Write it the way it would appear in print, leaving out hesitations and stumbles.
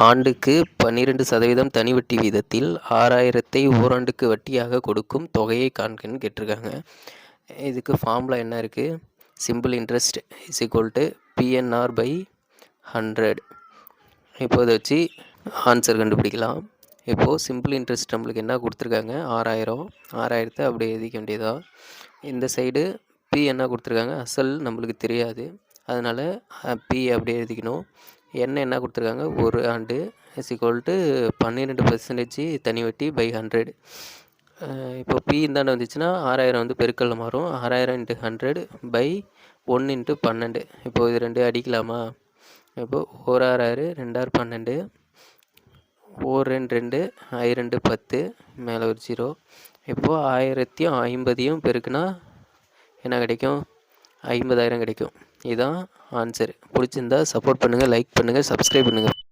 ஆண்டுக்கு 12% தனி வட்டி வீதத்தில் 6000ஐ ஓராண்டுக்கு வட்டியாக கொடுக்கும் தொகையை காண்கன்னு கேட்டிருக்காங்க. இதுக்கு ஃபார்முலா என்ன இருக்குது? Simple interest is equal to PNR by 100. இப்போ இதை வச்சு ஆன்சர் கண்டுபிடிக்கலாம். இப்போது சிம்பிள் இன்ட்ரெஸ்ட் நம்மளுக்கு என்ன கொடுத்துருக்காங்க? 6000 அப்படியே எழுதிக்க வேண்டியதா. இந்த சைடு பி என்ன கொடுத்துருக்காங்க? அசல் நம்மளுக்கு தெரியாது, அதனால் பி அப்படியே எழுதிக்கணும். என்ன கொடுத்துருக்காங்க? ஒரு ஆண்டு இஸ் ஈக்குவல் டு 12% தனி வட்டி பை 100. இப்போ பி தானே வந்துச்சுன்னா 6000 வந்து பெருக்கல்ல மாறும். 6000 × 100 பை 1 × 12. இப்போது இது ரெண்டு அடிக்கலாமா? இப்போது 1 6 6 2 6 12, 1 2 2 I 2 10, மேலே ஒரு 0. இப்போது 1050 பெருக்குனா என்ன கிடைக்கும்? 50000 கிடைக்கும். இதுதான் ஆன்சர். பிடிச்சிருந்தா சப்போர்ட் பண்ணுங்கள், லைக் பண்ணுங்கள், சப்ஸ்கிரைப் பண்ணுங்கள்.